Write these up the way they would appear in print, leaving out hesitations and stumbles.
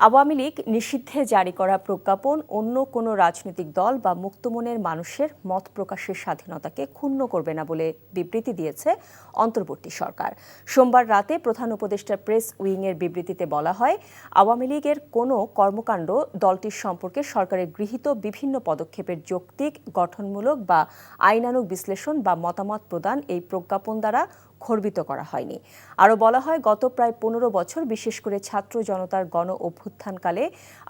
আওয়ামী লীগ নিষিদ্ধে জারি করা প্রজ্ঞাপন অন্য কোনো রাজনৈতিক দল বা মুক্তমনের মানুষের মত প্রকাশের স্বাধীনতাকে ক্ষুণ্ণ করবে না বলে বিবৃতি দিয়েছে অন্তর্বর্তী সরকার। সোমবার রাতে প্রধান উপদেষ্টা প্রেস উইংয়ের বিবৃতিতে বলা হয়, আওয়ামী লীগের কোনো কর্মকাণ্ড দলটির সম্পর্কে সরকারের গৃহীত বিভিন্ন পদক্ষেপের যৌক্তিক, গঠনমূলক বা আইনানুগ বিশ্লেষণ বা মতামত প্রদান এই প্রজ্ঞাপন দ্বারা খর্বিত করা হয়নি। আরও বলা হয়, গত প্রায় ১৫ বছর বিশেষ করে ছাত্র জনতার গণ অভ্যুত্থানকালে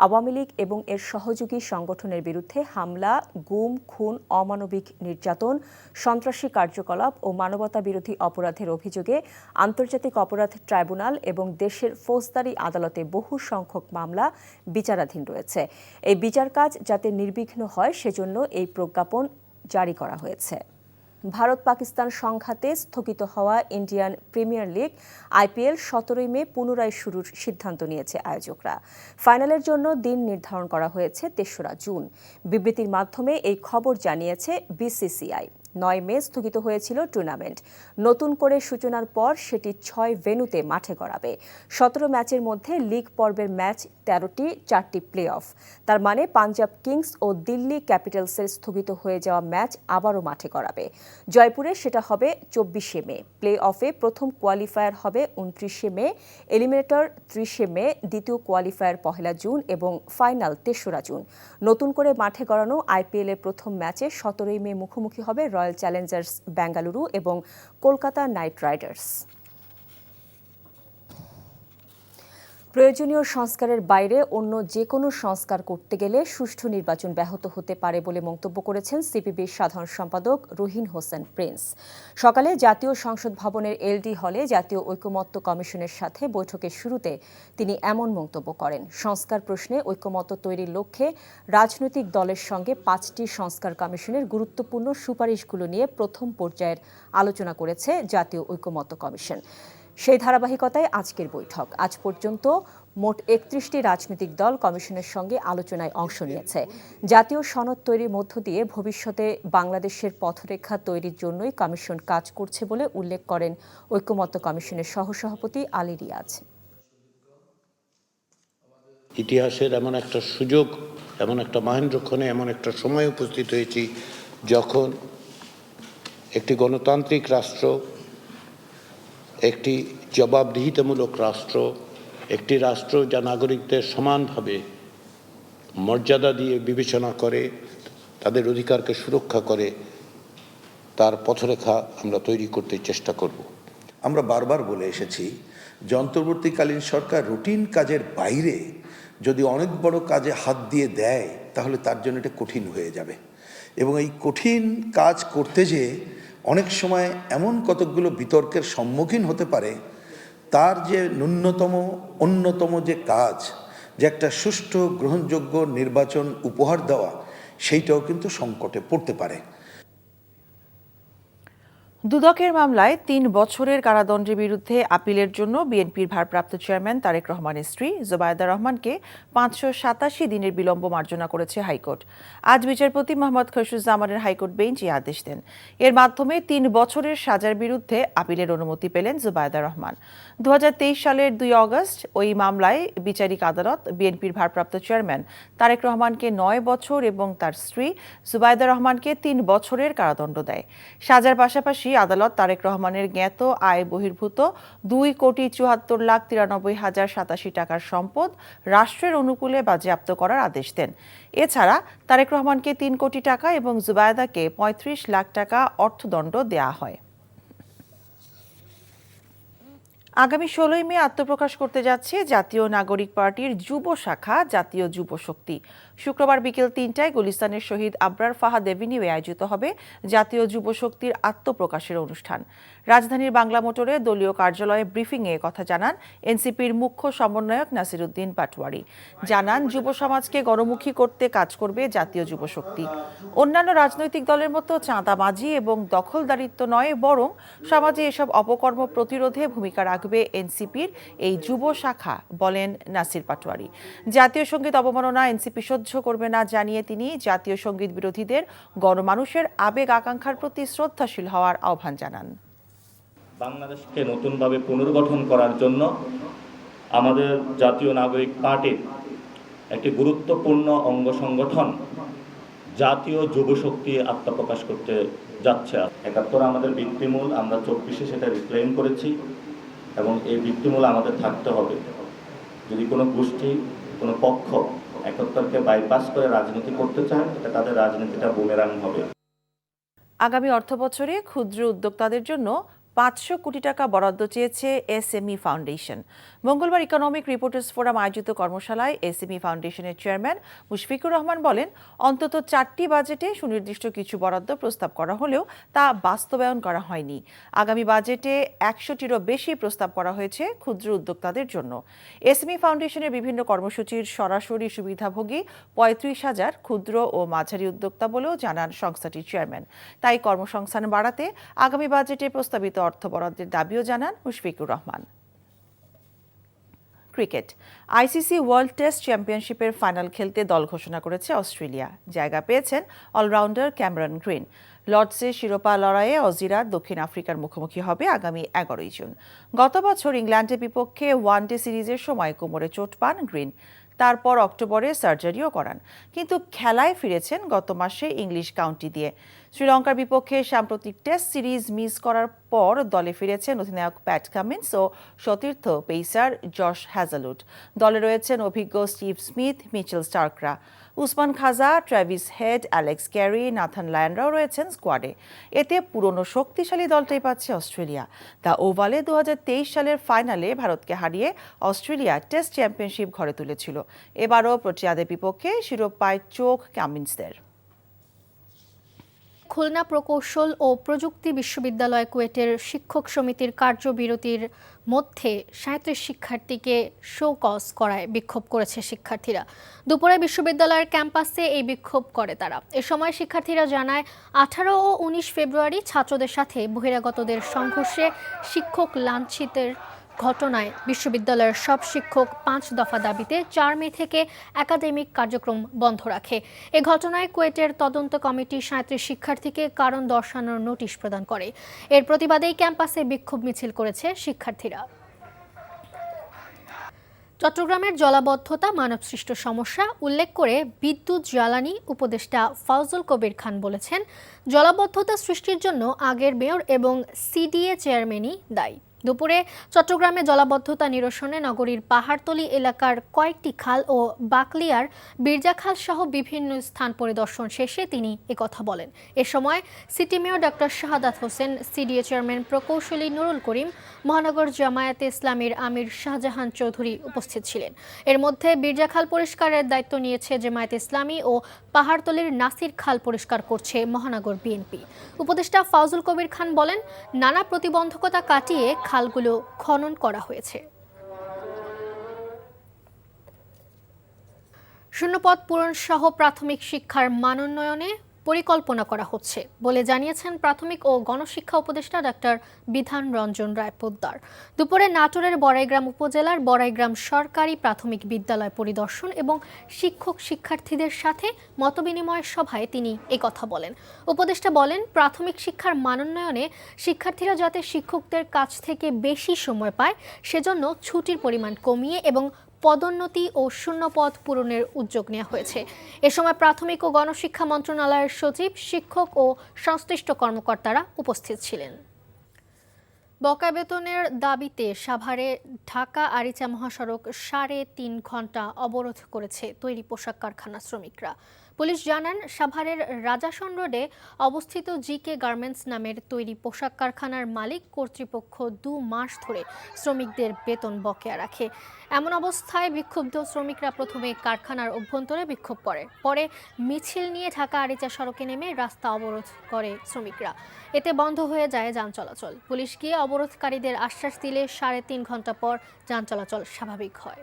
আওয়ামী লীগ এবং এর সহযোগী সংগঠনের বিরুদ্ধে হামলা, গুম, খুন, অমানবিক নির্যাতন, সন্ত্রাসী কার্যকলাপ ও মানবতা বিরোধী অপরাধের অভিযোগে আন্তর্জাতিক অপরাধ ট্রাইব্যুনাল এবং দেশের ফৌজদারি আদালতে বহু সংখ্যক মামলা বিচারাধীন রয়েছে। এই বিচার কাজ যাতে নির্বিঘ্ন হয় সেজন্য এই প্রজ্ঞাপন জারি করা হয়েছে। ভারত পাকিস্তান সংঘাতে স্থগিত হওয়া ইন্ডিয়ান প্রিমিয়ার লিগ আইপিএল ১৭ই মে পুনরায় শুরুর সিদ্ধান্ত নিয়েছে আয়োজকরা। ফাইনালের জন্য দিন নির্ধারণ করা হয়েছে ৩রা জুন। বিবৃতির মাধ্যমে এই খবর জানিয়েছে বিসিসিআই। ৯ মে স্থগিত হয়েছিল টুর্নামেন্ট। নতুন করে সূচনার পর সেটি ৬ ভেন্যুতে মাঠে গড়াবে। ১৭ ম্যাচের মধ্যে লিগ পর্বের ম্যাচ ১৩টি, ৪টি প্লে অফ। তার মানে পাঞ্জাব কিংস ও দিল্লি ক্যাপিটালসের স্থগিত হয়ে যাওয়া ম্যাচ আবারও মাঠে গড়াবে। জয়পুরে সেটা হবে ২৪শে মে। প্লে অফে প্রথম কোয়ালিফায়ার হবে ২৯শে মে, এলিমিনেটর ৩০শে মে, দ্বিতীয় কোয়ালিফায়ার ১লা জুন এবং ফাইনাল ৩রা জুন। নতুন করে মাঠে গড়ানো আইপিএলের প্রথম ম্যাচে ১৭ই মে মুখোমুখি হবে রয়্যাল চ্যালেঞ্জার্স বেঙ্গালুরু এবং কলকাতা নাইট রাইডার্স। প্রয়োজনীয় সংস্কারের বাইরে অন্য যে কোনো সংস্কার করতে গেলে সুষ্ঠু নির্বাচন ব্যাহত হতে পারে বলে মন্তব্য করেছেন সিপিবির সাধারণ সম্পাদক রুহিন হোসেন প্রিন্স। সকালে জাতীয় সংসদ ভবনের এলডি হলে জাতীয় ঐকমত্য কমিশনের সাথে বৈঠকের শুরুতে তিনি এমন মন্তব্য করেন। সংস্কার প্রশ্নে ঐকমত্য তৈরির লক্ষ্যে রাজনৈতিক দলের সঙ্গে 5টি সংস্কার কমিশনের গুরুত্বপূর্ণ সুপারিশগুলো নিয়ে প্রথম পর্যায়ের আলোচনা করেছে জাতীয় ঐকমত্য কমিশন। সেই ধারাবাহিকতায় আজকের বৈঠক। আজ পর্যন্ত মোট ৩১টি রাজনৈতিক দল কমিশনের সঙ্গে আলোচনায় অংশ নিয়েছে। জাতীয় সনদ তৈরির মধ্য দিয়ে ভবিষ্যতে বাংলাদেশের পথরেখা তৈরির জন্যই কমিশন কাজ করছে বলে উল্লেখ করেন ঐকমত্য কমিশনের সহসভাপতি আলী রিয়াজ। ইতিহাসের এমন একটা সুযোগ, এমন একটা মহেন্দ্রক্ষণে, এমন একটা সময় উপস্থিত হয়েছি যখন একটি গণতান্ত্রিক রাষ্ট্র, একটি জবাবদিহিতামূলক রাষ্ট্র, একটি রাষ্ট্র যা নাগরিকদের সমানভাবে মর্যাদা দিয়ে বিবেচনা করে, তাদের অধিকারকে সুরক্ষা করে, তার পথরেখা আমরা তৈরি করতে চেষ্টা করব। আমরা বারবার বলে এসেছি যে অন্তর্বর্তীকালীন সরকার রুটিন কাজের বাইরে যদি অনেক বড় কাজে হাত দিয়ে দেয় তাহলে তার জন্য এটা কঠিন হয়ে যাবে, এবং এই কঠিন কাজ করতে যেয়ে অনেক সময় এমন কতকগুলো বিতর্কের সম্মুখীন হতে পারে, তার যে অন্যতম যে কাজ, যে একটা সুষ্ঠু গ্রহণযোগ্য নির্বাচন উপহার দেওয়া, সেইটাও কিন্তু সংকটে পড়তে পারে। দুদকের মামলায় ৩ বছরের কারাদণ্ডের বিরুদ্ধে আপিলের জন্য বিএনপির ভারপ্রাপ্ত চেয়ারম্যান তারেক রহমানের স্ত্রী জুবায়দা রহমানকে ৫৮৭ দিনের বিলম্ব মার্জনা করেছে হাইকোর্ট। আজ বিচারপতি মোহাম্মদ খসরুজ্জামানের হাইকোর্ট বেঞ্চ এই আদেশ দেন। এর মাধ্যমে ৩ বছরের সাজার বিরুদ্ধে আপিলের অনুমতি পেলেন জুবায়দা রহমান। ২০২৩ সালের ২ অগস্ট ওই মামলায় বিচারিক আদালত বিএনপির ভারপ্রাপ্ত চেয়ারম্যান তারেক রহমানকে ৯ বছর এবং তার স্ত্রী জুবায়দা রহমানকে ৩ বছরের কারাদণ্ড দেয়। সাজার পাশাপাশি আদালত তারেক রহমানের জ্ঞাত আয় বহির্ভূত ২,৭৪,৯৩,০৮৭ টাকার সম্পদ রাষ্ট্রের অনুকূলে বাজেয়াপ্ত করার আদেশ দেন। এছাড়া তারেক রহমানকে ৩ কোটি টাকা এবং জুবায়দাকে ৩৫ লাখ টাকা অর্থদণ্ড দেয়া হয়। আগামী ১৬ই মে আত্মপ্রকাশ করতে যাচ্ছে জাতীয় নাগরিক পার্টির যুব শাখা জাতীয় যুব শক্তি। শুক্রবার বিকেল ৩টায় গুলিস্তানের শহীদ আবরার ফাহাদ এভিনিউয়ে আয়োজিত হবে জাতীয় যুব শক্তির আত্মপ্রকাশের অনুষ্ঠান। রাজধানীর বাংলা মোটরে দলীয় কার্যালয়ে ব্রিফিংয়ে কথা জানান এনসিপির মুখ্য সমন্বয়ক নাসির উদ্দিন পাটোয়ারি। জানান, যুব সমাজকে গণমুখী করতে কাজ করবে জাতীয় যুব শক্তি। অন্যান্য রাজনৈতিক দলের মতো চাঁদাবাজি এবং দখলদারিত্ব নয়, বরং সমাজে এসব অপকর্ম প্রতিরোধে ভূমিকা রাখবে এনসিপির এই যুব শাখা, বলেন নাসির পাটোয়ারি। জাতীয় সঙ্গীত অবমাননা এনসিপি সহ্য করবে না জানিয়ে তিনি জাতীয় সঙ্গীত বিরোধীদের গণমানুষের আবেগ আকাঙ্ক্ষার প্রতি শ্রদ্ধাশীল হওয়ার আহ্বান জানান। বাংলাদেশকে নতুনভাবে পুনর্গঠন করার জন্য আমাদের জাতীয় নাগরিক পার্টির একটি গুরুত্বপূর্ণ অঙ্গ সংগঠন জাতীয় যুব শক্তি আত্মপ্রকাশ করতে যাচ্ছে। ৭১ আমাদের ভিত্তিমূল, আমরা ২৪-এ সেটা রিক্লেম করেছি এবং এই ভিত্তিমূল আমাদের থাকতে হবে। যদি কোনো গোষ্ঠী, কোনো পক্ষ ৭১কে বাইপাস করে রাজনীতি করতে চায়, এটা তাদের রাজনীতিটা বুমেরাং হবে। আগামী অর্থবছরে ক্ষুদ্র উদ্যোক্তাদের জন্য ৫০০ কোটি টাকা বরাদ্দ চেয়েছে এসএমই ফাউন্ডেশন। মঙ্গলবার ইকোনমিক রিপোর্টার্স ফোরাম আয়োজিত কর্মশালায় এসএমই ফাউন্ডেশনের চেয়ারম্যান মুশফিকুর রহমান বলেন, অন্তত ৪টি বাজেটে সুনির্দিষ্ট কিছু বরাদ্দ প্রস্তাব করা হলেও তা বাস্তবায়ন করা হয়নি। আগামী বাজেটে ১০০টিরও বেশি প্রস্তাব করা হয়েছে ক্ষুদ্র উদ্যোক্তাদের জন্য। এসএমই ফাউন্ডেশনের বিভিন্ন কর্মসূচির সরাসরি সুবিধাভোগী ৩৫,০০০ ক্ষুদ্র ও মাঝারি উদ্যোক্তা বলেও জানান সংস্থাটির চেয়ারম্যান। তাই কর্মসংস্থান বাড়াতে আগামী বাজেটে প্রস্তাবিত অর্থ বরাদ্দের দাবিও জানান Mushfiqur Rahman. Cricket. ICC world test চ্যাম্পিয়নশিপের ফাইনাল খেলতে দল ঘোষণা করেছে অস্ট্রেলিয়া। জায়গা পেয়েছেন অলরাউন্ডার ক্যামেরন গ্রিন। লর্ডসে শিরোপা লড়াইয়ে অজিরা দক্ষিণ আফ্রিকার মুখোমুখি হবে আগামী ১১ জুন। গত বছর ইংল্যান্ডের বিপক্ষে ওয়ানডে সিরিজের সময় কোমরে চোট পান গ্রিন। তারপর অক্টোবরে সার্জারিও করান, কিন্তু খেলায় ফিরেছেন গত মাসে ইংলিশ কাউন্টি দিয়ে। শ্রীলঙ্কার বিপক্ষে সাম্প্রতিক টেস্ট সিরিজ মিস করার পর দলে ফিরেছেন অধিনায়ক প্যাট কামিন্স ও সতীর্থ পেসার জশ হ্যাজালউড। দলে রয়েছেন অভিজ্ঞ স্টিভ স্মিথ, মিচেল স্টার্করা। Usman Khawaja, Travis Head, Alex Carey, Nathan লায়নরাও রয়েছেন স্কোয়াডে। এতে পুরনো শক্তিশালী দলটাই পাচ্ছে অস্ট্রেলিয়া। দ্য ওভালে ২০২৩ সালের ফাইনালে ভারতকে হারিয়ে অস্ট্রেলিয়া টেস্ট চ্যাম্পিয়নশিপ ঘরে তুলেছিল। এবারও প্রোটিয়াদের বিপক্ষে শিরোপায় চোখ কামিন্সদের। খুলনা প্রকৌশল ও প্রযুক্তি বিশ্ববিদ্যালয় কুয়েটের শিক্ষক সমিতির কার্যবিরতির মধ্যে ৩৭ শিক্ষার্থীকে শোকজ করায় বিক্ষোভ করেছে শিক্ষার্থীরা। দুপুরে বিশ্ববিদ্যালয়ের ক্যাম্পাসে এই বিক্ষোভ করে তারা। এ সময় শিক্ষার্থীরা জানায়, ১৮ ও ১৯ ফেব্রুয়ারি ছাত্রদের সাথে বহিরাগতদের সংঘর্ষে শিক্ষক লাঞ্ছিতের ঘটনায় বিশ্ববিদ্যালয়ের সব শিক্ষক ৫ দফা দাবিতে ৪ মে থেকে একাডেমিক কার্যক্রম বন্ধ রাখে। এ ঘটনায় কুয়েটের তদন্ত কমিটি ৩৭ শিক্ষার্থীকে কারণ দর্শানোর নোটিশ প্রদান করে। এর প্রতিবাদেই ক্যাম্পাসে বিক্ষোভ মিছিল করেছে শিক্ষার্থীরা। চট্টগ্রামের জলাবদ্ধতা মানবসৃষ্ট সমস্যা উল্লেখ করে বিদ্যুৎ জ্বালানি উপদেষ্টা ফাউজুল কবির খান বলেছেন, জলাবদ্ধতা সৃষ্টির জন্য আগের মেয়র এবং সিডিএ চেয়ারম্যানই দায়ী। দুপুরে চট্টগ্রামে জলাবদ্ধতা নিরসনে নগরীর পাহাড়তলী এলাকার কয়েকটি খাল ও বাকলিয়ার বীরজাখাল সহ বিভিন্ন স্থান পরিদর্শন শেষে তিনি একথা বলেন। এ সময় city mayor doctor Shahadat Hossain, CDA chairman প্রকৌশলী নুরুল করিম, মহানগর জামায়াতে ইসলামীর আমির শাহজাহান চৌধুরী উপস্থিত ছিলেন। এর মধ্যে বীরজাখাল পরিষ্কারের দায়িত্ব নিয়েছে জামায়াতে ইসলামী ও পাহাড়তলীর নাসির খাল পরিষ্কার করছে মহানগর বিএনপি। উপদেষ্টা ফাউজুল কবির খান বলেন, নানা প্রতিবন্ধকতা কাটিয়ে খালগুলো খনন করা হয়েছে। শূন্যপদ পূরণ সহ প্রাথমিক শিক্ষার মানোন্নয়নে পরিকল্পনা করা হচ্ছে বলে জানিয়েছেন প্রাথমিক ও গণশিক্ষা উপদেষ্টা ডাক্তার বিধান রঞ্জন রায় পোদ্দার। দুপুরে নাটোরের বড়াইগ্রাম উপজেলার বড়াইগ্রাম সরকারি প্রাথমিক বিদ্যালয় পরিদর্শন এবং শিক্ষক শিক্ষার্থীদের সাথে মতবিনিময় সভায় তিনি একথা বলেন। উপদেষ্টা বলেন, প্রাথমিক শিক্ষার মানোন্নয়নে শিক্ষার্থীরা যাতে শিক্ষকদের কাছ থেকে বেশি সময় পায় সেজন্য ছুটির পরিমাণ কমিয়ে এবং পদোন্নতি ও শূন্যপদ পূরণের উদ্যোগ নেওয়া হয়েছে। এ সময় প্রাথমিক ও গণশিক্ষা মন্ত্রণালয়ের সচিব, শিক্ষক ও সংশ্লিষ্ট কর্মকর্তারা উপস্থিত ছিলেন। বকেয়া বেতনের দাবিতে সাভারে ঢাকা আরিচা মহাসড়ক ৩.৫ ঘন্টা অবরোধ করেছে তৈরি পোশাক কারখানা শ্রমিকরা। পুলিশ জানান, সাভারের রাজাসন রোডে অবস্থিত জিকে গার্মেন্টস নামের তৈরি পোশাক কারখানার মালিক কর্তৃপক্ষ ২ মাস ধরে শ্রমিকদের বেতন বকেয়া রাখে। এমন অবস্থায় বিক্ষুব্ধ শ্রমিকরা প্রথমে কারখানার অভ্যন্তরে বিক্ষোভ করে, পরে মিছিল নিয়ে ঢাকা আরিচা সড়কে নেমে রাস্তা অবরোধ করে শ্রমিকরা। এতে বন্ধ হয়ে যায় যান চলাচল। পুলিশ গিয়ে অবরোধকারীদের আশ্বাস দিলে ৩.৫ ঘন্টা পর যান চলাচল স্বাভাবিক হয়।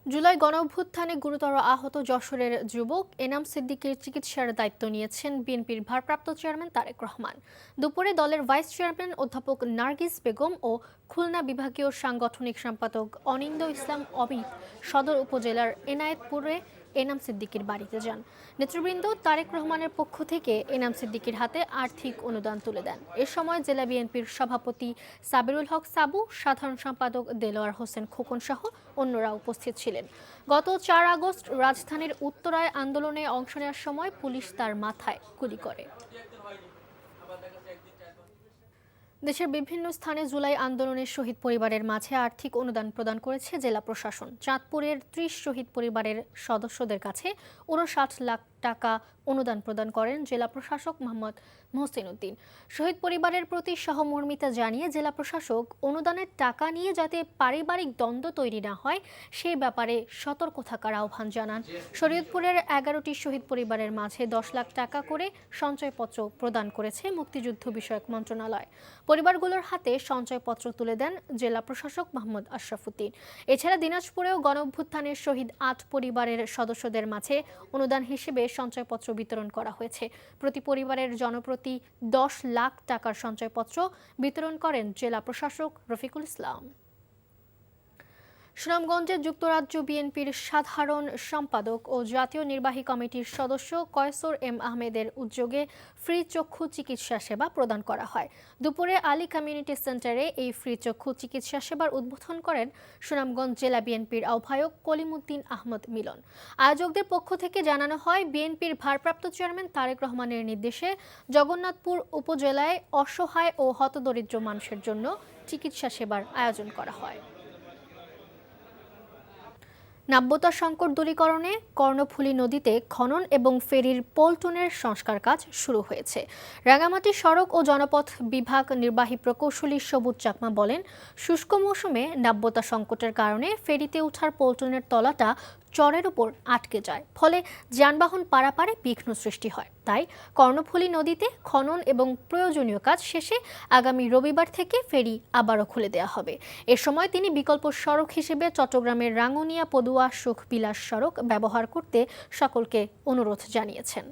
জুলাই গণঅভ্যুত্থানে গুরুতর আহত যশোরের যুবক এনাম সিদ্দিকের চিকিৎসার দায়িত্ব নিয়েছেন বিএনপির ভারপ্রাপ্ত চেয়ারম্যান তারেক রহমান। দুপুরে দলের ভাইস চেয়ারম্যান অধ্যাপক নার্গিস বেগম ও খুলনা বিভাগীয় সাংগঠনিক সম্পাদক অনিন্দ ইসলাম অমিত সদর উপজেলার এনায়েতপুরে এনাম সিদ্দিকীর বাড়িতে যান। নেতৃবৃন্দ তারেক রহমানের পক্ষ থেকে এনাম সিদ্দিকীর হাতে আর্থিক অনুদান তুলে দেন। এ সময় জেলা বিএনপির সভাপতি সাবিরুল হক সাবু, সাধারণ সম্পাদক দেলোয়ার হোসেন খোকন সহ অন্যরা উপস্থিত ছিলেন। গত 4 আগস্ট রাজধানীর উত্তরায় আন্দোলনে অংশ নেওয়ার সময় পুলিশ তার মাথায় গুলি করে। দেশের বিভিন্ন স্থানে জুলাই আন্দোলনের শহীদ পরিবারের মাঝে আর্থিক অনুদান প্রদান করেছে জেলা প্রশাসন। চাঁদপুরের 30 শহীদ পরিবারের সদস্যদের কাছে 59 লাখ টাকা অনুদান প্রদান করেন জেলা প্রশাসক মোহাম্মদ মোহসিন উদ্দিন। শহীদ পরিবারের প্রতি সহমর্মিতা জানিয়ে জেলা প্রশাসক অনুদানের টাকা নিয়ে যাতে পারিবারিক দ্বন্দ্ব তৈরি না হয় সেই ব্যাপারে সতর্ক থাকার আহ্বান জানান। শরীয়তপুরের 11টি শহীদ পরিবারের মাঝে 10 লাখ টাকা করে সঞ্চয়পত্র প্রদান করেছে মুক্তিযুদ্ধ বিষয়ক মন্ত্রণালয়। পরিবারগুলোর হাতে সঞ্চয়পত্র তুলে দেন জেলা প্রশাসক মোহাম্মদ আশরাফুদ্দিন। এছাড়া দিনাজপুরেও গণঅভ্যুত্থানের শহীদ 8 পরিবারের সদস্যদের মাঝে অনুদান হিসেবে সঞ্চয়পত্র বিতরণ করা হয়েছে। প্রতি পরিবারের জনপ্রতি 10 লাখ টাকার সঞ্চয়পত্র বিতরণ করেন জেলা প্রশাসক রফিকুল ইসলাম। সুনামগঞ্জে যুক্তরাজ্য বিএনপির সাধারণ সম্পাদক ও জাতীয় নির্বাহী কমিটির সদস্য কয়সর এম আহমেদের উদ্যোগে ফ্রি চক্ষু চিকিৎসা সেবা প্রদান করা হয়। দুপুরে আলী কমিউনিটি সেন্টারে এই ফ্রি চক্ষু চিকিৎসা সেবার উদ্বোধন করেন সুনামগঞ্জ জেলা বিএনপির আহ্বায়ক কলিমুদ্দিন আহমদ মিলন। আয়োজকদের পক্ষ থেকে জানানো হয়, বিএনপির ভারপ্রাপ্ত চেয়ারম্যান তারেক রহমানের নির্দেশে জগন্নাথপুর উপজেলায় অসহায় ও হতদরিদ্র মানুষের জন্য চিকিৎসা সেবার আয়োজন করা হয়। নাব্যতা সংকট দূরীকরণে কর্ণফুলী নদীতে খনন এবং ফেরির পল্টনের সংস্কার কাজ শুরু হয়েছে। রাঙ্গামাটি সড়ক ও জনপথ বিভাগ নির্বাহী প্রকৌশলী সবুজ চাকমা বলেন, শুষ্ক মৌসুমে নাব্যতা সংকটের কারণে ফেরিতে ওঠার পল্টনের তলাটা চরের উপর আটকে যায়, ফলে যানবাহন পারাপারে বিঘ্ন সৃষ্টি হয়। তাই কর্ণফুলী নদীতে খনন এবং প্রয়োজনীয় কাজ শেষে আগামী রবিবার থেকে ফেরি আবারও খুলে দেওয়া হবে। এ সময় তিনি বিকল্প সড়ক হিসেবে চট্টগ্রামের রাঙ্গুনিয়া পদুয়া সুখবিলাস সড়ক ব্যবহার করতে সকলকে অনুরোধ জানিয়েছেন।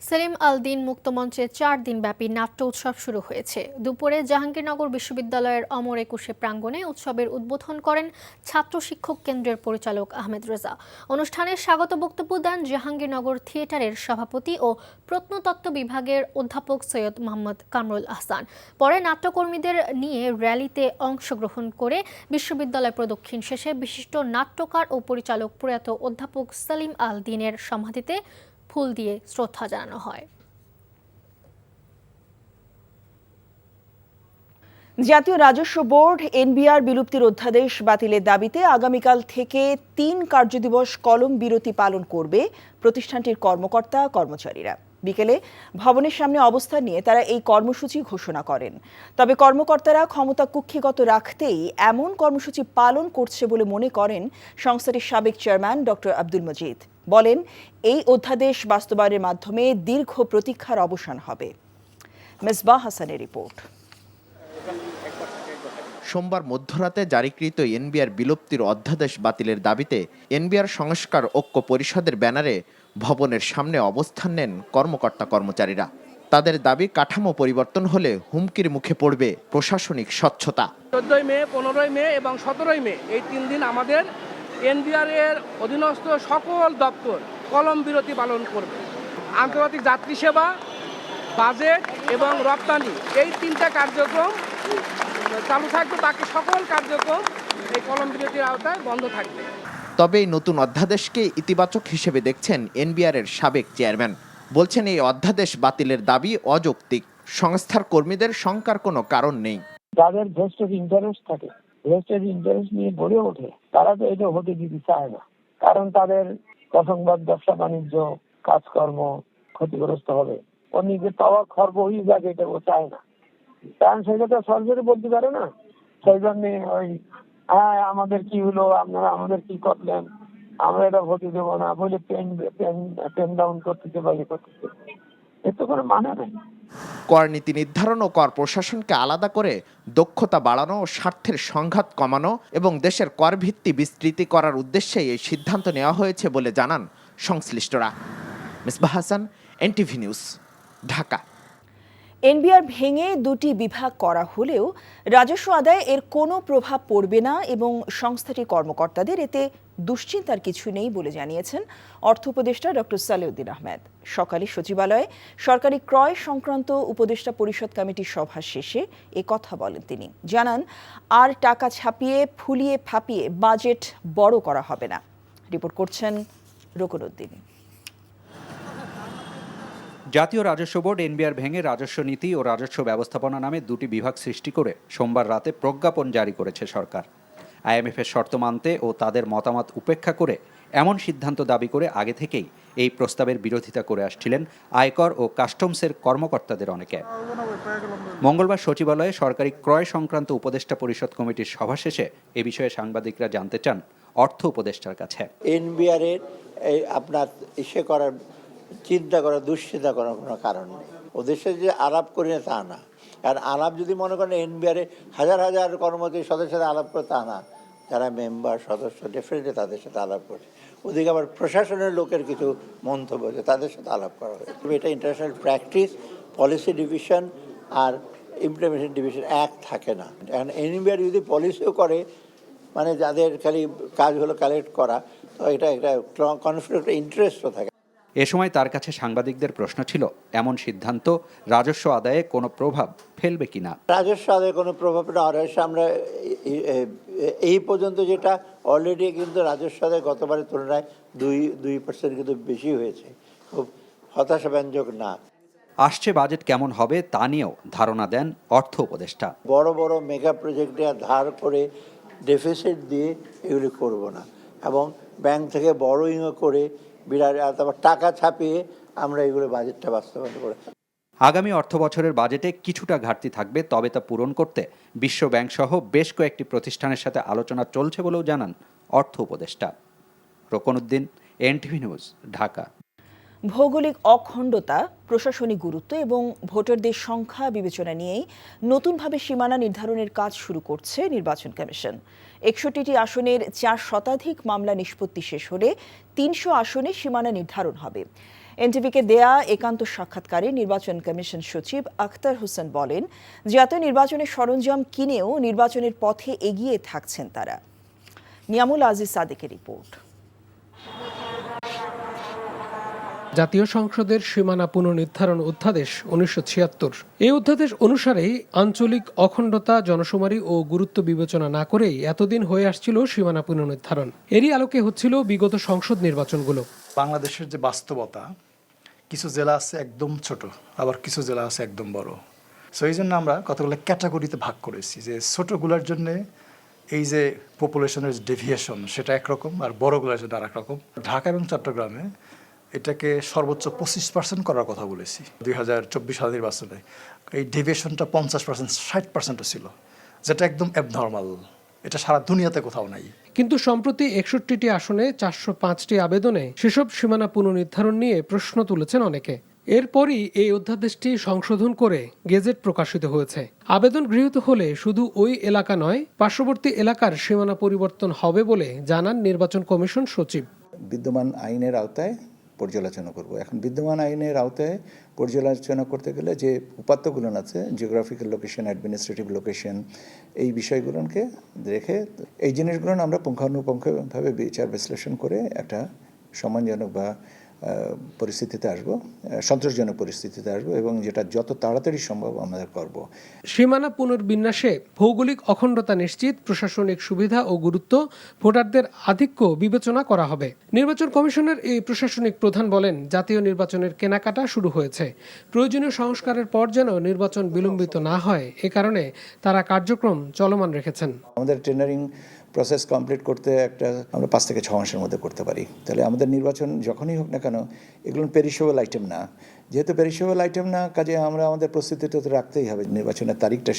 সেলিম আল দিন মুক্তমঞ্চে 4 দিনব্যাপী নাট্য উৎসব শুরু হয়েছে। দুপুরে জাহাঙ্গীরনগর বিশ্ববিদ্যালয়ের অমর একুশে প্রাঙ্গণে উৎসবের উদ্বোধন করেন ছাত্র শিক্ষক কেন্দ্রের পরিচালক আহমেদ রেজা। অনুষ্ঠানে স্বাগত বক্তব্য দেন জাহাঙ্গীরনগর থিয়েটারের সভাপতি ও প্রত্নতত্ত্ব বিভাগের অধ্যাপক সৈয়দ মোহাম্মদ কামরুল আহসান। পরে নাট্যকর্মীদের নিয়ে র্যালিতে অংশগ্রহণ করে বিশ্ববিদ্যালয় প্রদক্ষিণ শেষে বিশিষ্ট নাট্যকার ও পরিচালক প্রয়াত অধ্যাপক সেলিম আল দিনের সমাধিতে ফুল দিয়ে শ্রদ্ধা জানানো হয়। জাতীয় রাজস্ব বোর্ড এনবিআর বিলুপ্তির অধ্যাদেশ বাতিলের দাবিতে আগামীকাল থেকে 3 কার্যদিবস কলম বিরতি পালন করবে প্রতিষ্ঠানটির কর্মকর্তা কর্মচারীরা। বিকেলে ভবনের সামনে অবস্থান নিয়ে তারা এই কর্মসূচি ঘোষণা করেন। তবে কর্মকর্তারা ক্ষমতা কুক্ষিগত রাখতেই এমন কর্মসূচি পালন করছে বলে মনে করেন সংস্থাটির সাবেক চেয়ারম্যান ডক্টর আব্দুল মজিদ। বলেন, এই অধ্যাদেশ বাস্তবায়নের মাধ্যমে দীর্ঘ প্রতীক্ষার অবসান হবে। মেজবাহ হাসানের রিপোর্ট। সোমবার মধ্যরাতে জারিকৃত এনবিআর বিলুপ্তির অধ্যাদেশ বাতিলের দাবিতে এনবিআর সংস্কার ঐক্য পরিষদের ব্যানারে ভবনের সামনে অবস্থান নেন কর্মকর্তা কর্মচারীরা। তাদের দাবি, কাঠামো পরিবর্তন হলে হুমকির মুখে পড়বে প্রশাসনিক স্বচ্ছতা। 14 মে, 15 মে এবং 17 মে এই 3 দিন আমাদের এনবিআর এর অধীনস্থ সকল দপ্তর কলম বিরতি পালন করবে। আন্তর্জাতিক যাত্রী সেবা, বাজেট এবং রপ্তানি এই 3টা কার্যক্রম চালু থাকবে, বাকি সকল কার্যক্রম এই কলম বিরতির আওতায় বন্ধ থাকবে। তবে এই নতুন অধ্যাদেশকে ইতিবাচক হিসেবে দেখছেন এনবিআর এর সাবেক চেয়ারম্যান। বলছেন, এই অধ্যাদেশ বাতিলের দাবি অযৌক্তিক। সংস্থার কর্মীদের শঙ্কার কোনো কারণ নেই। যাদের ভেস্টেড ইন্টারেস্ট থাকে, ভেস্টেড ইন্টারেস্ট নিয়ে গড়ে ওঠে, তারা তো এটা হতে দিতে চায় না, কারণ তাদের প্রসংবাদ, ব্যবসা বাণিজ্য, কাজকর্ম ক্ষতিগ্রস্ত হবে। ও নিজের পাওয়া খর্ব হয়ে যাবে, এটা ও চায় না। কারণ সেটা তো সরাসরি বলতে পারে না। সেই জন্য ওই আমাদের কি হলো, আপনারা আমাদের কি করলেন, আমরা এটা ভোটে দেবো না বলে পেন ডাউন করতেছে বা ইয়ে করতেছে, এর তো কোনো মানে নেই। কর নীতি নির্ধারণ ও কর প্রশাসনকে আলাদা করে দক্ষতা বাড়ানো ও স্বার্থের সংঘাত কমানো এবং দেশের কর ভিত্তি বিস্তৃতি করার উদ্দেশ্যে এই সিদ্ধান্ত নেওয়া হয়েছে বলে জানান সংশ্লিষ্টরা। Misbah Hasan, NTV news, Dhaka. NBR ভেঙে দুটি বিভাগ করা হলেও রাজস্ব আদায়ে এর কোনো প্রভাব পড়বে না এবং সংস্থাটির কর্মকর্তাদের এতে দুশ্চিন্তার কিছু নেই বলে জানিয়েছেন অর্থ উপদেষ্টা ডক্টর সালেউদ্দিন আহমেদ। সকালে সচিবালয়ে সরকারি ক্রয় সংক্রান্ত উপদেষ্টা পরিষদ কমিটির সভা শেষে এ কথা বলেন তিনি। জানান, আর টাকা ছাপিয়ে ফুলিয়ে ফাঁপিয়ে বাজেট বড় করা হবে না। রিপোর্ট করছেন রুকনউদ্দিন। জাতীয় রাজস্ব বোর্ড এনবিআর ভেঙে রাজস্ব নীতি ও রাজস্ব ব্যবস্থাপনা নামে দুটি বিভাগ সৃষ্টি করে সোমবার রাতে প্রজ্ঞাপন জারি করেছে সরকার। আইএমএফের শর্ত মানতে ও তাদের মতামত উপেক্ষা করে এমন সিদ্ধান্ত দাবি করে আগে থেকেই এই প্রস্তাবের বিরোধিতা করে আসছিলেন আয়কর ও কাস্টমসের কর্মকর্তাদের অনেকে। মঙ্গলবার সচিবালয়ে সরকারি ক্রয় সংক্রান্ত উপদেষ্টা পরিষদ কমিটির সভা শেষে এ বিষয়ে সাংবাদিকরা জানতে চান অর্থ উপদেষ্টার কাছে। এনবিআর এর আপনার ইসে করার চিন্তা করার দুশ্চিন্তা করার কোনো কারণ নেই। ওদের সাথে যে আলাপ করি না তা না, আর আলাপ যদি মনে করেন এনবিআরে হাজার হাজার কর্মচারী সদস্যের সাথে আলাপ করে তা না, যারা মেম্বার সদস্য ডেফিনেটলি তাদের সাথে আলাপ করছে। ওদিকে আবার প্রশাসনের লোকের কিছু মন্তব্য আছে, তাদের সাথে আলাপ করা হয়েছে। এটা ইন্টারন্যাশনাল প্র্যাকটিস, পলিসি ডিভিশন আর ইমপ্লিমেন্টেশন ডিভিশন এক থাকে না। এখন এনবিআর যদি পলিসিও করে, মানে যাদের খালি কাজ হলো কালেক্ট করা, তো এটা একটা কনফ্লিক্ট ইন্টারেস্টও থাকে। এ সময় তার কাছে সাংবাদিকদের প্রশ্ন ছিল, এমন সিদ্ধান্ত রাজস্ব আদায়ে কোনো প্রভাব ফেলবে কিনা। রাজস্ব আদায়ে কোনো প্রভাব না, রাজস্ব আমরা এই পর্যন্ত যেটা অলরেডি কিন্তু রাজস্ব আদায় গতবারের তুলনায় 2% কিন্তু বেশি হয়েছে, খুব হতাশাব্যঞ্জক না। আসছে বাজেট কেমন হবে তা নিয়েও ধারণা দেন অর্থ উপদেষ্টা। বড় বড় মেগা প্রজেক্টে ধার করে ডেফিসিট দিয়ে এগুলি করব না, এবং ব্যাংক থেকে বড়োইংও করে বিরাট তারপর টাকা ছাপিয়ে আমরা এগুলো বাজেটটা বাস্তবায়ন করে। আগামী অর্থ বছরের বাজেটে কিছুটা ঘাটতি থাকবে, তবে তা পূরণ করতে বিশ্ব ব্যাংক সহ বেশ কয়েকটি প্রতিষ্ঠানের সাথে আলোচনা চলছে বলেও জানান অর্থ উপদেষ্টা। রুকনউদ্দিন, এনটিভি নিউজ, ঢাকা। ভৌগোলিক অখণ্ডতা, প্রশাসনিক গুরুত্ব এবং ভোটারদের সংখ্যা বিবেচনা নিয়েই নতুনভাবে সীমানা নির্ধারণের কাজ শুরু করছে নির্বাচন কমিশন। 61টি আসনের 4 শতাধিক মামলা নিষ্পত্তি শেষ হলে 300 আসনে সীমানা নির্ধারণ হবে। এনটিভিকে দেয়া একান্ত সাক্ষাৎকারে নির্বাচন কমিশন সচিব আখতার হোসেন বলেন, জাতীয় নির্বাচনের সরঞ্জাম কিনেও নির্বাচনের পথে এগিয়ে থাকছেন তারা। নিয়ামুল আজিজ সাদেকের রিপোর্ট। জাতীয় সংসদের সীমানা পুনর্নির্ধারণ অধ্যাদেশ 1976। এই অধ্যাদেশ অনুসারেই আঞ্চলিক অখণ্ডতা, জনশুমারি ও গুরুত্ব বিবেচনা না করেই এতদিন হয়ে আসছিল সীমানা পুনর্নির্ধারণ। এরই আলোকে হচ্ছিল বিগত সংসদ নির্বাচনগুলো। বাংলাদেশের যে বাস্তবতা, কিছু জেলা আছে একদম ছোট, আবার কিছু জেলা আছে একদম বড়। সো এই জন্য আমরা কতগুলো ক্যাটাগরিতে ভাগ করেছি, যে ছোটগুলোর জন্য এই যে পপুলেশনের ডেভিয়েশন সেটা একরকম, আর বড়গুলোর জন্য আর একরকম। ঢাকা এবং চট্টগ্রামে এটাকে সর্বোচ্চ 25% করার কথা বলেছি 2024 সালের নির্বাচনে। এই ডেভিয়েশনটা 50%, 60% ছিল, যেটা একদম অ্যাবনর্মাল। এটা সারা দুনিয়াতে কোথাও নাই। কিন্তু সম্প্রতি 61টি আসনে 405টি আবেদনে সেসব সীমানা পুনর্নির্ধারণ নিয়ে প্রশ্ন তুলেছেন অনেকে। এরপরই এই অধ্যাদেশটি সংশোধন করে গেজেট প্রকাশিত হয়েছে। আবেদন গৃহীত হলে শুধু ওই এলাকা নয়, পার্শ্ববর্তী এলাকার সীমানা পরিবর্তন হবে বলে জানান নির্বাচন কমিশন সচিব। বিদ্যমান আইনের আওতায় পর্যালোচনা করব। এখন বিদ্যমান আইনের আওতায় পর্যালোচনা করতে গেলে যে উপাত্তগুলো আছে, জিওগ্রাফিক্যাল লোকেশন, অ্যাডমিনিস্ট্রেটিভ লোকেশন, এই বিষয়গুলোকে রেখে এই জিনিসগুলো আমরা পুঙ্খানুপুঙ্খভাবে বিচার বিশ্লেষণ করে একটা সম্মানজনক বা পরিস্থিতিতে আসবো, সন্তোষজনক পরিস্থিতিতে আসবো, এবং যেটা যত তাড়াতাড়ি সম্ভব আমরা করব। সীমানা পুনর্বিন্যাসে ভৌগোলিক অখণ্ডতা নিশ্চিত, প্রশাসনিক সুবিধা ও গুরুত্ব, ভোটারদের আধিক্য বিবেচনা করা হবে। নির্বাচন কমিশনের এই প্রশাসনিক প্রধান বলেন, জাতীয় নির্বাচনের কেনাকাটা শুরু হয়েছে। প্রয়োজনীয় সংস্কারের পর যেন নির্বাচন বিলম্বিত না হয়, এ কারণে তারা কার্যক্রম চলমান রেখেছেন। আমাদের টেন্ডারিং প্রসেস কমপ্লিট করতে আমরা 5 থেকে 6 মাসের মধ্যে করতে পারি। তাহলে আমাদের নির্বাচন যখনই হোক না কেন, এগুলো পেরিশেবল আইটেম না। যেহেতু পেরিশেবল আইটেম না, কাজে আমরা আমাদের প্রস্তুতিটা তো রাখতেই হবে। নির্বাচনের তারিখটা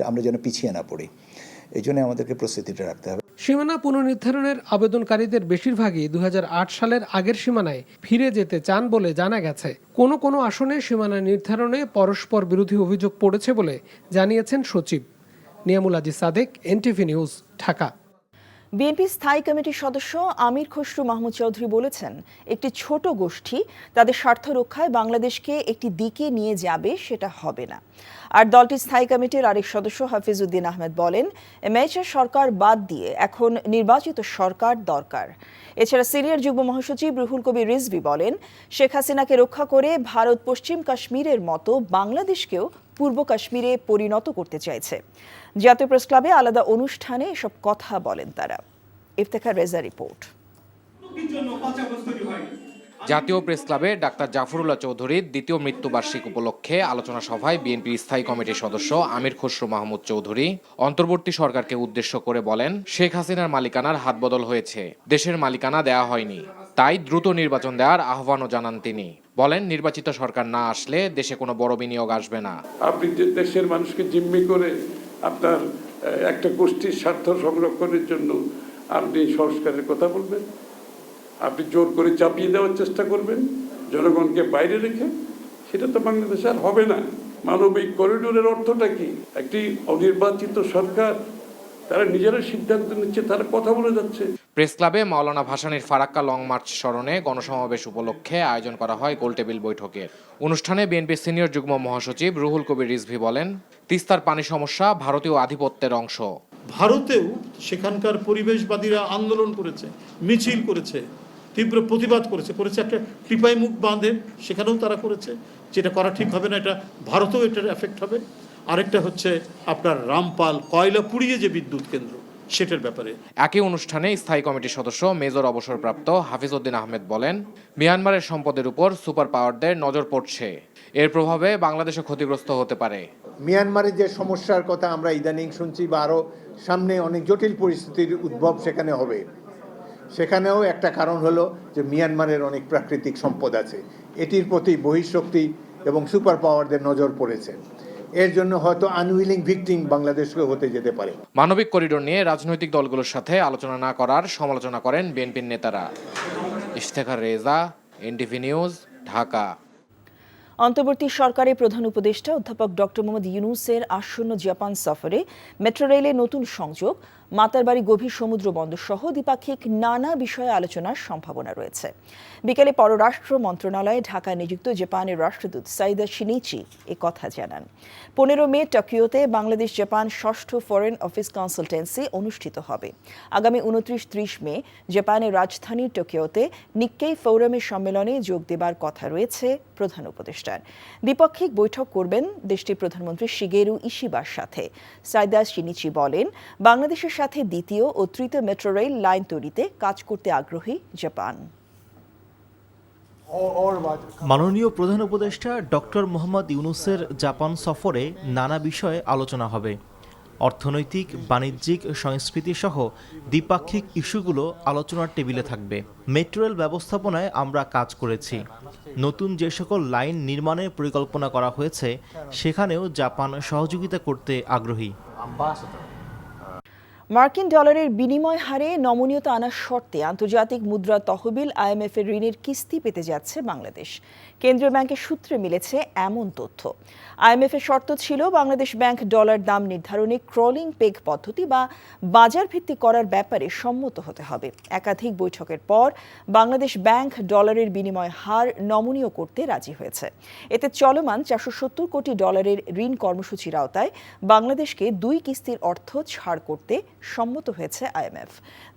আমরা যেন পিছিয়ে না পড়ি, এই জন্য আমাদেরকে প্রস্তুতিটা রাখতে হবে। সীমানা পুনর্নির্ধারণের আবেদনকারীদের বেশিরভাগই 2008 সালের আগের সীমানায় ফিরে যেতে চান বলে জানা গেছে। কোনো আসনে সীমানা নির্ধারণে পরস্পর বিরোধী অভিযোগ পড়েছে বলে জানিয়েছেন সচিব। Niamul Aziz Sadek, NTV news, Dhaka. BNP স্থায়ী কমিটির সদস্য আমির খসরু মাহমুদ চৌধুরী বলেছেন, একটি ছোট গোষ্ঠী তাদের স্বার্থ রক্ষায় বাংলাদেশকে একটি দিকে নিয়ে যাবে, সেটা হবে না। আর দলটির স্থায়ী কমিটির আরেক সদস্য হাফিজ উদ্দিন আহমেদ বলেন, এমএইচআর সরকার বাদ দিয়ে এখন নির্বাচিত সরকার দরকার। এছাড়া সিনিয়র যুগ্ম মহাসচিব রুহুল কবির রিজভী বলেন, শেখ হাসিনাকে রক্ষা করে ভারত পশ্চিম কাশ্মীরের মতো বাংলাদেশকেও পূর্ব কাশ্মীরে পরিণত করতে চাইছে। জাতীয় প্রেস ক্লাবে আলাদা অনুষ্ঠানে এসব কথা বলেন তারা। ইফতেখার রেজা রিপোর্ট। জাতীয় প্রেস ক্লাবে ডাক্তার জাফরুল্লাহ চৌধুরীর দ্বিতীয় মৃত্যুবার্ষিকী উপলক্ষে আলোচনা সভায় বিএনপির স্থায়ী কমিটির সদস্য আমির খসরু মাহমুদ চৌধুরী অন্তর্বর্তী সরকারকে উদ্দেশ্য করে বলেন, শেখ হাসিনার মালিকানার হাতবদল হয়েছে, দেশের মালিকানা দেয়া হয়নি, তাই দ্রুত নির্বাচন দেওয়ার আহ্বানও জানান তিনি। বলেন, নির্বাচিত সরকার না আসলে দেশে কোনো বড় বিনিয়োগ আসবে না। আপনি দেশের মানুষকে জিম্মি করে আপনার একটা গোষ্ঠীর স্বার্থ সংরক্ষণের জন্য আপনি সংস্কারের কথা বলবেন, আপনি জোর করে চাপিয়ে দেওয়ার চেষ্টা করবেন জনগণকে বাইরে রেখে, সেটা তো বাংলাদেশে আর হবে না। মানবিক করিডোরের অর্থটা কি? একটি অনির্বাচিত সরকার, তারা নিজেরা সিদ্ধান্ত নিচ্ছে, তারা কথা বলে যাচ্ছে। প্রেস ক্লাবে মাওলানা ভাসানীর ফারাক্কা লং মার্চ স্মরণে গণসমাবেশ উপলক্ষে আয়োজন করা হয় গোলটেবিল বৈঠকের। অনুষ্ঠানে বিএনপির সিনিয়র যুগ্ম মহাসচিব রুহুল কবির রিজভী বলেন, তিস্তার পানি সমস্যা ভারতীয় আধিপত্যের অংশ। ভারতেও সেখানকার পরিবেশবাদীরা আন্দোলন করেছে, মিছিল করেছে, তীব্র প্রতিবাদ করেছে একটা টিপাই মুখ বাঁধে, সেখানেও তারা করেছে। যেটা করা ঠিক হবে না, এটা ভারতেও এটার এফেক্ট হবে। আরেকটা হচ্ছে আপনার রামপাল কয়লা পুড়িয়ে যে বিদ্যুৎ কেন্দ্র, সেটার ব্যাপারে। একই অনুষ্ঠানে স্থায়ী কমিটির সদস্য মেজর অবসরপ্রাপ্ত হাফিজ উদ্দিন আহমেদ বলেন, মিয়ানমারের সম্পদের উপর সুপার পাওয়ারদের নজর পড়ছে, এর প্রভাবে বাংলাদেশও ক্ষতিগ্রস্ত হতে পারে। মিয়ানমারের যে সমস্যার কথা আমরা ইদানিং শুনছি বা আরও সামনে অনেক জটিল পরিস্থিতির উদ্ভব সেখানে হবে, সেখানেও একটা কারণ হলো যে মিয়ানমারের অনেক প্রাকৃতিক সম্পদ আছে, এটির প্রতি বহিঃশক্তি এবং সুপার পাওয়ারদের নজর পড়েছে। এর জন্য হয়তো আনউইলিং ভিকটিম বাংলাদেশকে হতে যেতে পারে। মানবিক করিডোর নিয়ে রাজনৈতিক দলগুলোর সাথে আলোচনা না করার সমালোচনা করেন বিএনপির নেতারা। Iftekhar Reza, NTV news, Dhaka. অন্তর্বর্তী সরকারের প্রধান উপদেষ্টা অধ্যাপক ডক্টর মোহাম্মদ ইউনূসের আসন্ন জাপান সফরে মেট্রো রেলের নতুন সংযোগ, মাতারবাড়ি গভীর সমুদ্র বন্দর সহ দ্বিপাক্ষিক নানা বিষয়ে আলোচনার সম্ভাবনা রয়েছে। বিকেলে পররাষ্ট্র মন্ত্রণালয়ে ঢাকায় নিযুক্ত জাপানের রাষ্ট্রদূত সাইদা শিনিচি এ কথা জানান। 15 মে টোকিওতে বাংলাদেশ জাপান ষষ্ঠ ফরেন অফিস কনসালটেন্সি অনুষ্ঠিত হবে। আগামী 29-30 মে জাপানের রাজধানী টোকিওতে নিক্কেই ফোরামের সম্মেলনে যোগ দেবার কথা রয়েছে প্রধান উপদেষ্টার। দ্বিপাক্ষিক বৈঠক করবেন দেশটির প্রধানমন্ত্রী শিগেরু ইশিবার সাথে। সাইদা শিনিচি বলেন, বাংলাদেশের সাথে দ্বিতীয় ও তৃতীয় মেট্রো রেল লাইন তৈরিতে কাজ করতে আগ্রহী জাপান। মাননীয় প্রধান উপদেষ্টা ডক্টর মোহাম্মদ ইউনূসের জাপান সফরে নানা বিষয়ে আলোচনা হবে। অর্থনৈতিক, বাণিজ্যিক, সংস্কৃতি সহ দ্বিপাক্ষিক ইস্যুগুলো আলোচনার টেবিলে থাকবে। মেট্রো রেল ব্যবস্থাপনায় আমরা কাজ করেছি। নতুন যে সকল লাইন নির্মাণের পরিকল্পনা করা হয়েছে সেখানেও জাপান সহযোগিতা করতে আগ্রহী। মার্কিন ডলারের বিনিময় হারে নমনীয়তা আনার শর্তে আন্তর্জাতিক মুদ্রা তহবিল IMF এর ঋণের কিস্তি পেতে যাচ্ছে বাংলাদেশ। কেন্দ্রীয় ব্যাংকের সূত্রে মিলেছে এমন তথ্য। IMF এর শর্ত ছিল বাংলাদেশ ব্যাংক ডলার দাম নির্ধারণে ক্রলিং পেগ পদ্ধতি বা বাজার ভিত্তিক করার ব্যাপারে সম্মত হতে হবে। একাধিক বৈঠকের পর বাংলাদেশ ব্যাংক ডলারের বিনিময় হার নমনীয় করতে রাজি হয়েছে। এতে চলমান 470 কোটি ডলারের ঋণ কর্মসূচির আওতায় বাংলাদেশকে 2 কিস্তির অর্থ ছাড় করতে সম্মত হয়েছে IMF।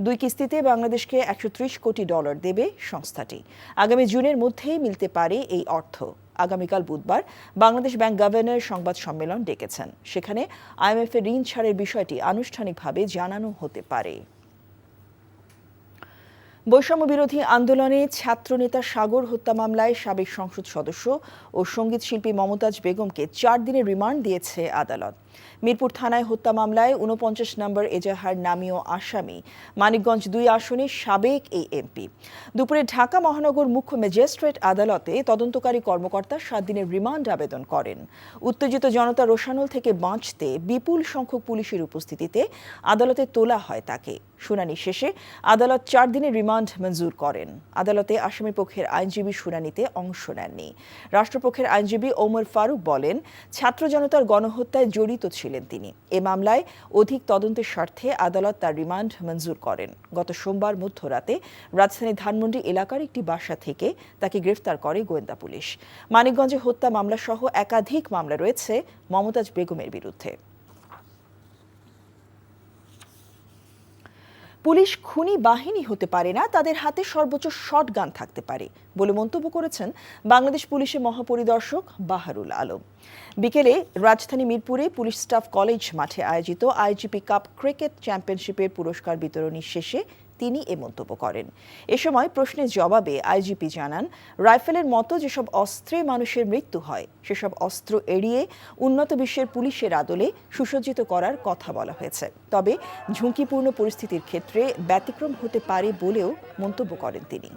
2 কিস্তিতে বাংলাদেশকে 130 কোটি ডলার দেবে সংস্থাটি। আগামী জুনের মধ্যেই মিলতে পারে এই অর্থ। আগামীকাল বুধবার বাংলাদেশ ব্যাংক গভর্নর সংবাদ সম্মেলন ডেকেছেন। সেখানে IMF এর ঋণ ছাড়ের বিষয়টি আনুষ্ঠানিকভাবে জানানো হতে পারে। বৈষম্য বিরোধী আন্দোলনে ছাত্রনেতা সাগর হত্যা মামলায় সাবেক সংসদ সদস্য ও সঙ্গীত শিল্পী মমতাজ বেগমকে 4 দিনের রিমান্ড দিয়েছে আদালত। মিরপুর থানায় হত্যা মামলায় 49 নম্বর এজাহার নামীয় আসামি মানিকগঞ্জ 2 আসনের সাবেক এই এমপি। দুপুরে ঢাকা মহানগর মুখ্য ম্যাজিস্ট্রেট আদালতে তদন্তকারী কর্মকর্তা 7 দিনের রিমান্ড আবেদন করেন। উত্তেজিত জনতা রোষানল থেকে বাঁচতে বিপুল সংখ্যক পুলিশের উপস্থিতিতে আদালতে তোলা হয় তাকে। শুনানি শেষে আদালত 4 দিনের রিমান্ড মঞ্জুর করেন। আদালতে আসামি পক্ষের আইনজীবী শুনানিতে অংশ নেননি। রাষ্ট্রপক্ষের আইনজীবী ওমর ফারুক বলেন, ছাত্র জনতার গণহত্যায় জড়িত জড়িত ছিলেন তিনি। এ মামলায় অধিক তদন্তের স্বার্থে আদালত তার রিমান্ড মঞ্জুর করেন। গত সোমবার মধ্যরাতে রাজধানী ধানমন্ডি এলাকার একটি বাসা থেকে তাকে গ্রেফতার করে গোয়েন্দা পুলিশ। মানিকগঞ্জে হত্যা মামলাসহ একাধিক মামলা রয়েছে মমতাজ বেগমের বিরুদ্ধে। পুলিশ খুনি বাহিনী হতে পারে না, তাদের হাতে সর্বোচ্চ শটগান থাকতে পারে বলে মন্তব্য করেছেন বাংলাদেশ পুলিশের মহাপরিদর্শক বাহারুল আলম। বিকেলে রাজধানী মিরপুরে পুলিশ স্টাফ কলেজ মাঠে আয়োজিত আইজিপি কাপ ক্রিকেট চ্যাম্পিয়নশিপের পুরস্কার বিতরণী শেষে তিনি এ মন্তব্য করেন। এ সময় প্রশ্নের জবাবে আইজিপি জানান, রাইফেলের মতো যেসব অস্ত্রে মানুষের মৃত্যু হয় সেসব অস্ত্র এড়িয়ে উন্নত বিশ্বের পুলিশের আদলে সুসজ্জিত করার কথা বলা হয়েছে। তবে ঝুঁকিপূর্ণ পরিস্থিতির ক্ষেত্রে ব্যতিক্রম হতে পারে বলেও মন্তব্য করেন তিনি।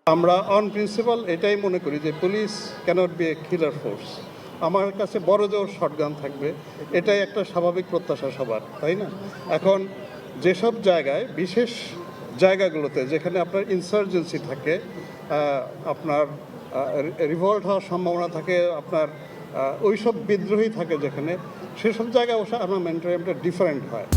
আমরা অন প্রিন্সিপাল এটাই মনে করি যে police cannot B A killer force. আমার কাছে বড় জোর শটগান থাকবে, এটাই একটা স্বাভাবিক প্রত্যাশা সবার, তাই না? এখন যেসব জায়গায়, বিশেষ জায়গাগুলোতে যেখানে আপনার ইনসার্জেন্সি থাকে, আপনার রিভল্ট হওয়ার সম্ভাবনা থাকে, আপনার ওইসব বিদ্রোহী থাকে যেখানে, সেসব জায়গায় অবশ্য আর্মামেন্টারিয়ামটা ডিফারেন্ট হয়।